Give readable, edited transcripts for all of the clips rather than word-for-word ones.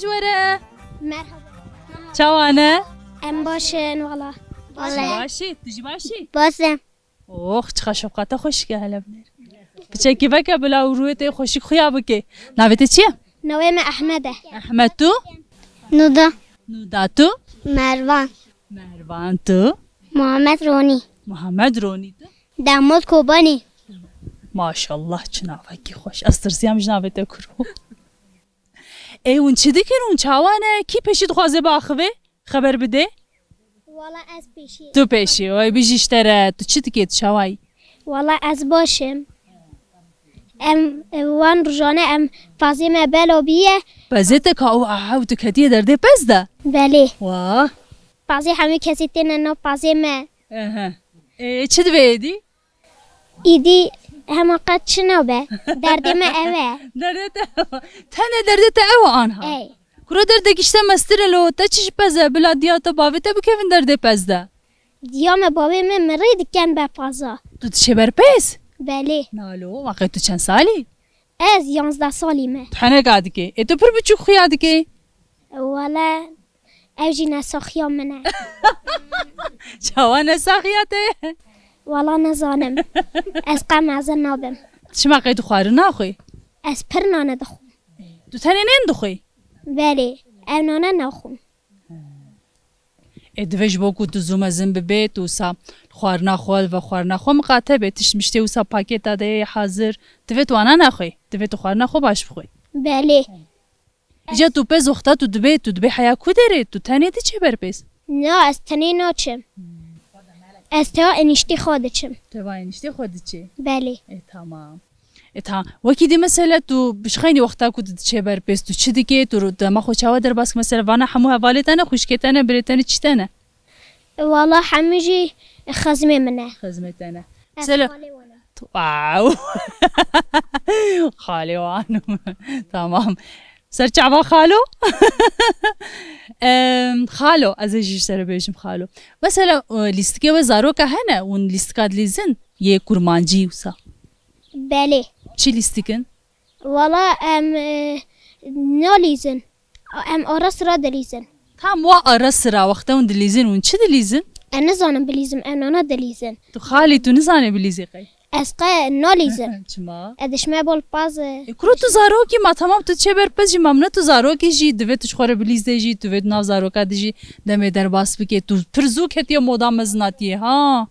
جوره مرحبا چوانه ام باشن والله باشی تجی باشی باسم اوه چقدر شفقت خوشگه هلا بنر بچه کی بکه بلا رویت خوشی خویا بکه نویت چیه نویم احمده احمد تو نودا نودا تو مروان مروان تو محمد رونی محمد رونی تو داماد کوبانی ماشاءالله چه نافکی خوش از ترسیم جنابت کرو ای اون چی دکرون چوانه کی پیشید خوازه باخوه خبر بده والله از پیشی تو پیشی وای بیشتره تو چی دکید چوای والله از باشم وان رجانه فاطمه بلو بیه بزیت که او تو کدیه درده پس ده بله واه بعضی همه کسی تنه فاطمه چی دویدی ایدی همه قد شنو به درد ما اوه درده تنه درده او آنها ای کرو درده کشته مستر لو تا چیش پزه بلا دیاتا باویتا بکوین درده پس ده دیام بابی من مرید کن به فضا تو چه بر پس بله نالو واقعی تو چند سالی از 11 سالیمه تو حنه قاعد که ای تو پر بچو خویاد که ولا اوجی نساخیا منه جوان ساخیاته ولا نزانم از قم از نابم چما قید خوار ناخوی از پر نانه دخون تو تنه نین دخوی بله او نانه نخون ادوش بوکو تو زوم زن ببیت و سا خوار نخوال و خوار نخو مقاطبه تش مشته و سا پاکت داده حاضر دویت وانا نخوی دویت خوار نخو باش بخوی بله جا تو پز وقتا تو دبی حیا کو داره تو تنه دی چه بر پز نه از تنی ناچم از تا انشتی خودچم تو واینشتی خودی چه بله تمام تا وکی دی مثلا تو بشخینی وقتا کو چه بر پز تو چه دیگه تو رو دما خو چاوا در باس مثلا وانا همو حوالتانه خوشکتانه بریتانه چیتانه والله حمیجی خزمه منه خدمتانه سلام واو خالي وانو تمام سرچعبا خالو خالو از ايش سر بيجم خالو مثلا لیستکه و زاروکا هنه اون لیستکاد لیزن یه کرمانجی وسا بله چی لیستکن والله نالیزن آرس را دلیزن tam wa ara sıra وقتا اون دلیزن اون چی دلیزن انا زانم بلیزم انا دلیزن تو خالی تو نزانه بلیزی قی اسقا نالیزن چما ادش ما بول باز کرو تو زاروکی ما تمام تو چه بر پس ممنون تو زاروکی جی دوت خوره بلیزه جی تو ود ناو زاروکا دیجی دم در باس بکی تو پرزو کتی مودا مزناتی ها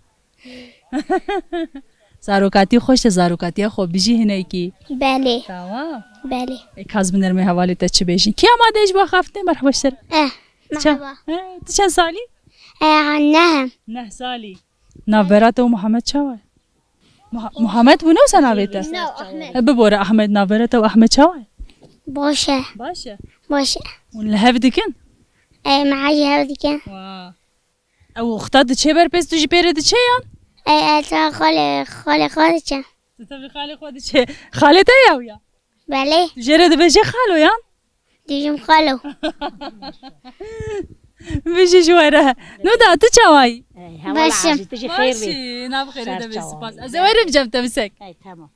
زاروکاتی خوش زاروکاتی خوب بیجی هنه کی بله تمام بله کاز بنر می حوالی تا چه بیشین کی آماده اش با خفته مرحبا شر مرحبا تو چند سالی نه 9 سالی نابرات و محمد چاوه محمد بونو سناویته نه احمد ببوره احمد نابرات و احمد چاوه باشه باشه اون لهف دکن معاجي هذه كان او اختاد چه بر پس تو جی پیره چه یان اتا خاله چه تتبی خاله خود چه خاله تا یا بله جره ده بشه خالو یان دیجم خالو بشه جواره نو دا تو چوایی باشم باشی نبخیره ده بسی پاس از ویرم جم تمسک تمام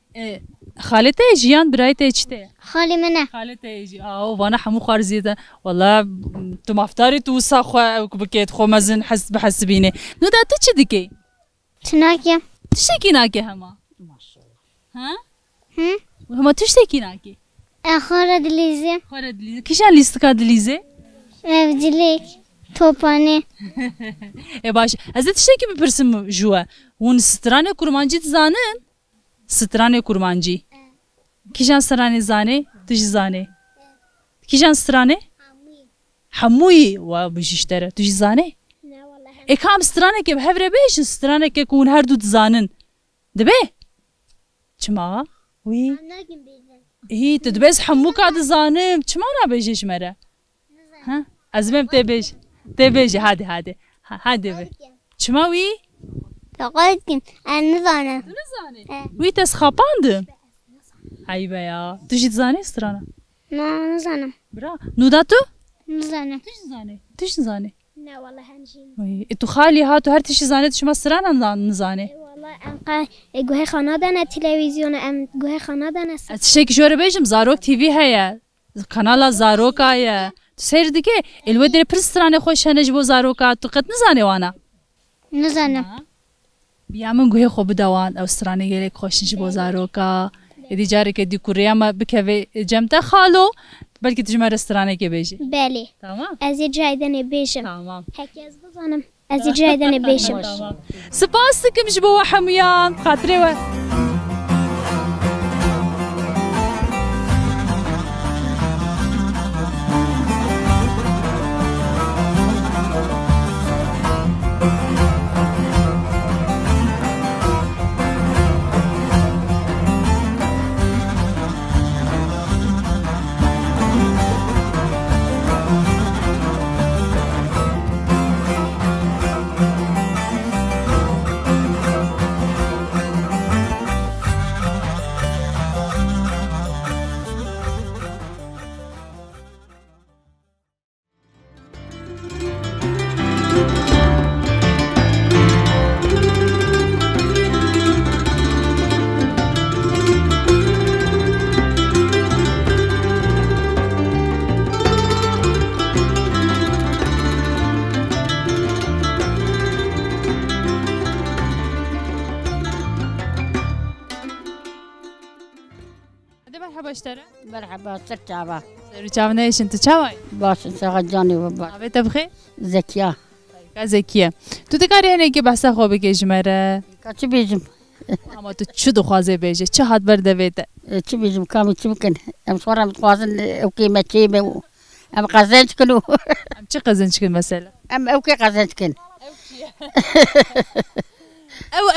خاله تا جیان برای تا چته خاله منه خاله تا جی وانا حمو خارزیده والله تو مفتاری تو ساخو بکیت خو مزن حس بحسبینه نو دا تو چه دیگه تناكي تشتكي ناكي هما ها هم هما تشتكي ناكي اخر دليزي خالد ليزي كيشان ليستكا دليزي بدليك توباني ای باش از تشتكي بپرسم جوا ون سترانه kurmancı زانن سترانه kurmancı كيشان سترانه زانه تش زانه كيشان سترانه حموي و بجشتره تش زانه اکام سترانه که به هفره بیش سترانه که کون هر دو زانن دبه چما وی هی تدبس حمو کاد زانم چما را بیشش مره ها ازمم تبیش هاده به چما وی تقولكم انا نزانه وی تس خاپاند ای بیا تو چی زانی سترانه ما نزانم برا نودا تو نزانم تش زانی لا والله هنجين وي تو خالي هاتو هر تشي زانت شما سرانا نزاني والله انقا جوه خانه دانا تلفزيون ام جوه خانه دانا تشتكي جوره بيجم زاروك تي في هيا kanala zaroka ye seyr dike elwe dere pir strane xoş hene ji bo zaroka tu qet nizane wana نزانم biya min guhê xwe bidewan ew stranê gelek xweş ji bo zaroka êdî carekê dî ku rêya me bikeve cem te xalo belkî tu ji me re stranekê bêjî بله tamam از یه جایدن بیشم tamam هکی از بزنم از یه جایدن بیشم spas dikim ji bo we hemûyan xatirê we hadi merhaba işlere مرحبا سرچاوا Serû çav neşin tu çavay باش سغجاني وبا avê te bixê زكيا ka zekiye tu dikarî hinekî behsa xwe bike ji me re كاتش بيجم ama tu çi dixwaze bêje çi hat ber devê te تش بيجم كامي تمكن ام صورة متوازن اوكي ما تشيبه ام قزنج كنو em çi qezin çıkın mesela ام اوكي قزنج كن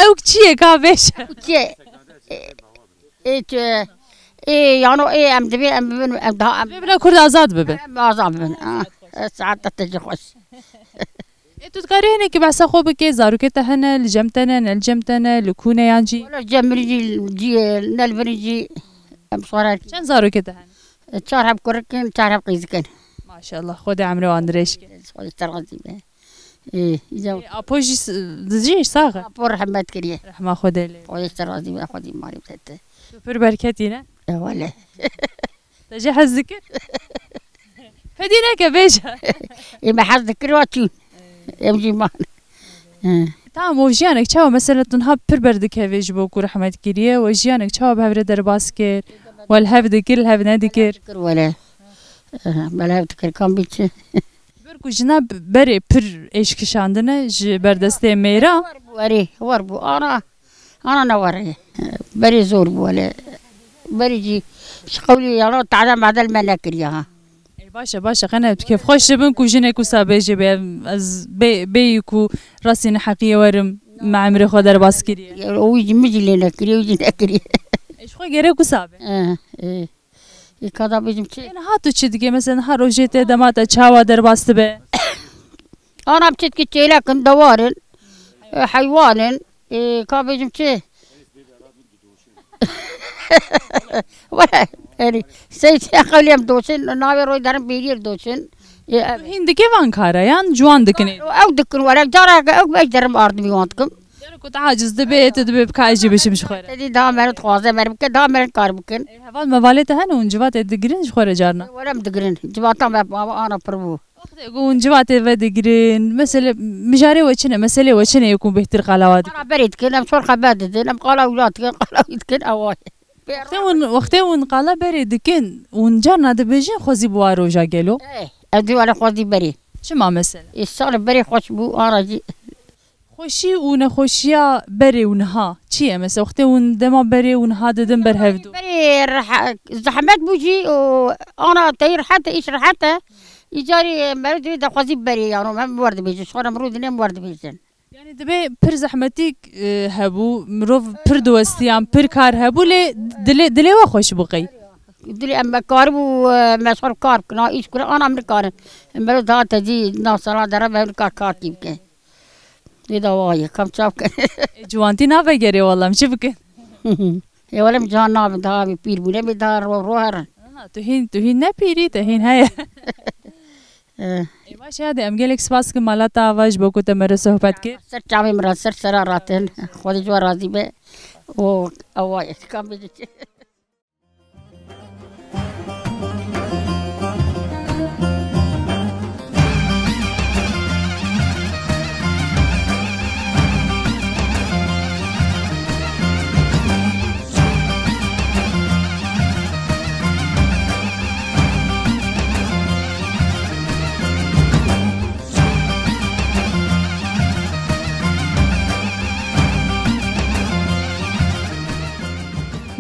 ew çi ye ka bêje تشي ايه ايه يعني ايه ام دبي ام ده vê bila Kurd azad bibe ام اعظم ساعات تجي خوش tu dikarî hinekî behsa xwe bike zarokê te hene li cem te ne li cem te ne li kûne yan cî ولا جمرجي جي نلبرجي ام صورة çend zarokê te hene شارب كركن شارب قيزكن maşallah xwedê emrê wan dirêjke خوش ترغزي به ايه جو apo jî dijî saxe بور حمد كريه rehma xwedê lê خوش ترغزي به خدي ماري بتته pir berketî ne ولا te jî hez dikir fedî neke bêje ما حد كرواتي يمشي مان tamam o jiyanek çawa mesela tu niha pir berdikevê ji bo ku rehmet kiriye we jiyanek çawa bi hev re derbas kir wel hev dikir hev nedikir ولا بلا تكر كم بيتش bir ku jina berê pir êşkişandine ji berdestê mêra وري وربو انا نوري بري زور ولا بري جي شقولي يا تعال مع ذا الملك ياها başa başa qene tu kêf xweş dibin ku jinek wisa bêje bê ez bêyî ku rastî neheqiye werim me emrê xwe derbas kiriye ويجي مجلي نكري ويجي نكري eş xwe gerek wisa be ايه كذا بيجي ha tu çi dike mesela ha rojê te dema te çawa derbas dibe انا بتشت كي لكن دوارن حيوان كان بيجي ولا يعني سيد قولي ام دوشن ناوي روي درم بيرير دوشن hin dike van kara yan ciwan dikine او دكن ولا جارا او باش درم ارض بيوانتكم ku taciz dibe te dibe ka ecî bişim ji xwe re تدي دا مرت خوازه مرم كه دا مرت كار بكن heval mevalê te hene hûn civat ê digirin ji xwe re carna ولا مدقرن جباتا ما انا بربو hûn civat ê ve digirin mesele mijarê we çi ne meselê we çi ne ku bêhtir qalawa انا بريد كن ام صور خباد دين ام قال اولاد كن قال يتكن اواي wextê hûn qala berê dikin hûn carna dibêjin xwezî bi wa roja gelo ايه ادي ولا خوازي بري çima mesele الصار بري خوش بو انا جي xweşî û nexweşiya berê û niha çi ye mesela wextê hûn dema berê û niha didin ber hevdû بري زحمات بوجي وانا تير حتى ايش حتى يجاري مرد دا خوازي بري يعني ما ورد بيجي صار مرود نم ورد بيجن yani dibe pir zehmetîk hebû mirov pir diwestiyan pir kar hebû lê dilê we xweş biqey دلي اما كاربو ما صار كار كنا ايش كنا انا من كار مرود دا تجي ناصرا درا بهم كار كيف اذا واي كم شاف ciwantî nave gerê walam çi bikin يا ولم جانا بدا بير بوله بدا روهر tu hîn ne pîrî te hîn heye baş hadi em gelek spas ki malata ava ji bo ku te me re sohbet kir سر چاوي مرا سر سرا راتن خود جو راضي به او اواي كم بيجي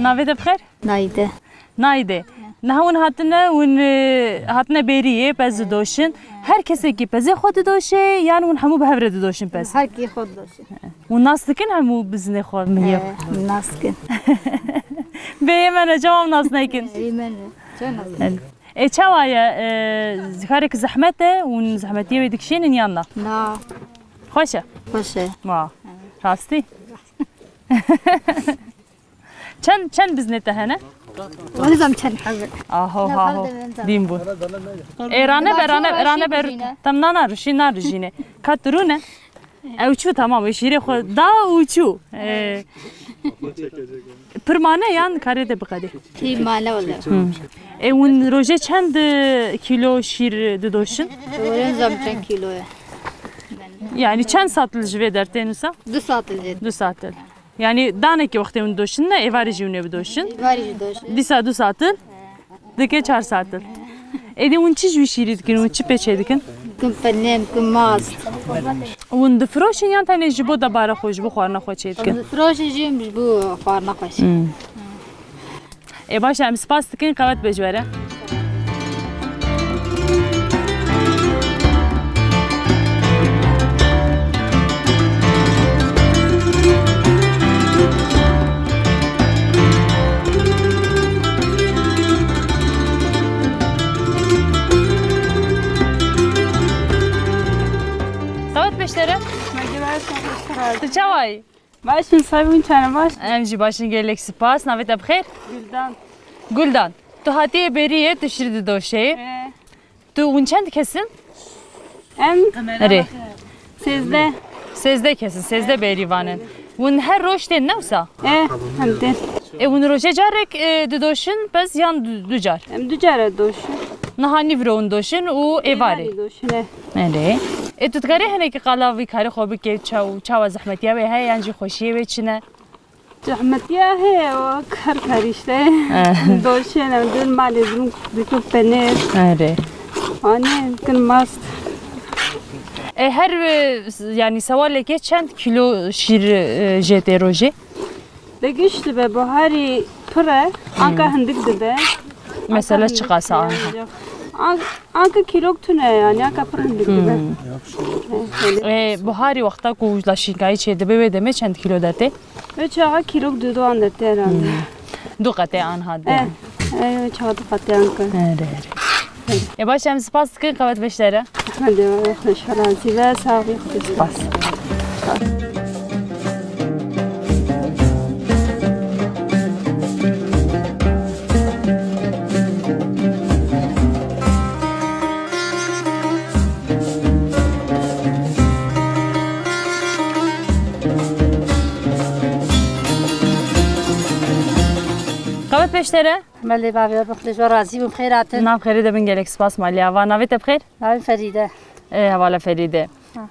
Navê te bixêr? Nayde. Nayde. Nahun hatine beriye pez didoşin. Her kesekî pezê xwe didoşe yan hûn hemû bi hev re didoşin pez. Herkî xwe didoşe. Hûn nas dikin hemû bizinê xwe mihiye. Naskin. Bêyê me cewam nas nekin. Çawa ye karek zehmet e hûn zehmetiye wê dikişînin yan na? Na. Xweş e? Xweş e. Rastî? Çend bizinê te hene? Nizam çend hebe. Aho dîm bû. Rane ber tam nana rûşî narûjîne. Kat rûne? Ew çû tamam şîrê xwe da û çû. Pirmane yan karê te biqedê. Pirmane wala. Hûn rojê çend kîlo şîr didoşin? Nizam çend kiloya. Yani çend satil ji vê dertê nûsa? 2 saat ilê. 2 satil. Yani danekî wextê hûn didoşin ne êvarê jî hûn ê bidoşin? Varî jî doşin. Dîsa 2 satil? Dike 4 satil. Êdî hûn çi ji wî şîrî dikin hûn çi pêçê dikin? Kim penem, kim mast. Hûn difiroşin yan tenê ji bo debara xwe ji bo xwarina xwe çê dikin? Firoşê jî ji bo xwarina xwe. Baş em spas dikin qewet bêjwere. Çavay. Başın sabun çane baş. Em jî başin gelek spas. Navê te bixêr? Güldan. Guldan. Tu hatiye beriye tu şîr didoşê. Tu hûn çend kesin? Em Erê. sizde. Sêzde kesin, sêzde berîvanin. Hûn her roj tên ne wisa? Hem de. Hûn rojê carek didoşin pez yan du car. Em ducara doşun. Niha nîvro hûn doşin û êvarê. Doşun. Erê. Tu dikarî hinekî qala vî karê xwe bike çawa zehmetiya wê heye yan jî xweşiyê wê çi ne? Zahmetiya he o kar işte. Doşun em dün malê diku pener. Erê. Anne kin mast. Her yani sewalekê çend kilo şîr jê tê rojê? Degişti be buharî pire. Anka hindik dibe. Mesela çi qasa anha? Anka kilok tune yani anka pire hindik dibe. Buharî wexta ku laşînkayî çê dibe wê demê çend kilo dertê? Ve çağa kilok dudu an dertê herhalde. Du qetê anha de. Evet çağa du qetê anka. Erê. Baş em spas dikin qewet beşlere. Hadi hoşçakalın ve sağlıklı. Spas. Qewet beşlere. مالي بابي بخلي جو رازي بخيراتن Nav xêrê de bin gelek spas maliya va navê te bixêr? ناوي فريدة Hevala Ferîde.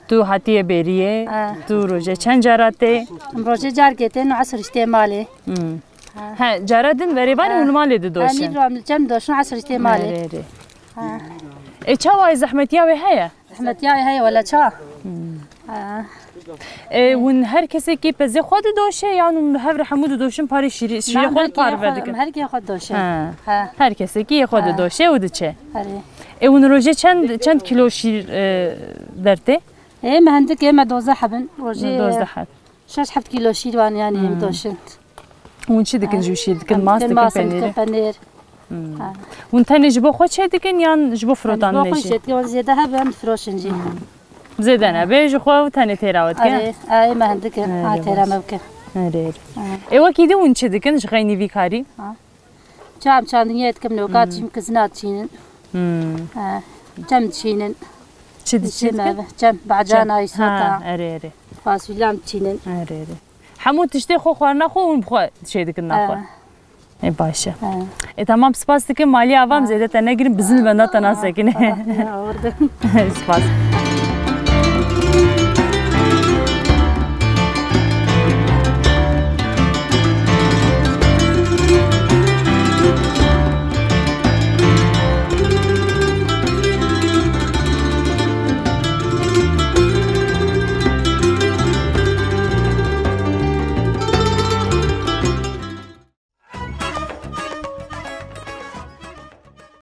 Tu hatiye beriye, tu rojê çend cara tê? مروجي جار جيتين وعصر اشتمالي He, cara din verêvanê hûn malê أني didoşin. برام الجم دوشن عصر اشتمالي Çawa zehmetiya wê heye? أحمد ياي هاي ولا شا Hûn her kesekî pezê xwe didoşe yan hûn hev re hemû didoşin parê şîrê xwe par verdikin. هركي خد دوشن Her kesekî xwe didoşe û diçe. هري Hûn rojê çend kilo şîr dertê? إيه ما عندك إيه ما دوزة حبن روجي 12 heb. شاش حبت كيلو شيروان يعني يم دوشن Hûn çi dikin ji şîr dikin mas dikin penîrê. بنير Hûn tenê ji bo xwe çê dikin yan ji bo firotan بوخن nejî? شت كيون زيادة هبن فروشن جي Zêde nebe ji xwe û tenê têrawet ke? هري إيه ما عندك ترى مبكر Wekî de hûn çi dikin ji xeynî vî karî? جام كان يتكم نوقات يمكزنات شينن جم تشينن Çi diçin? جم بعجانا يسوتا Erê. فاصوليام تشينن Hemû tiştê xwe xwarina xwe hûn bixwe çê dikin naxwe. Başe. Tamam spas dikim malî avam zêde te negirin bizin benda te nas sekine. orada Spas.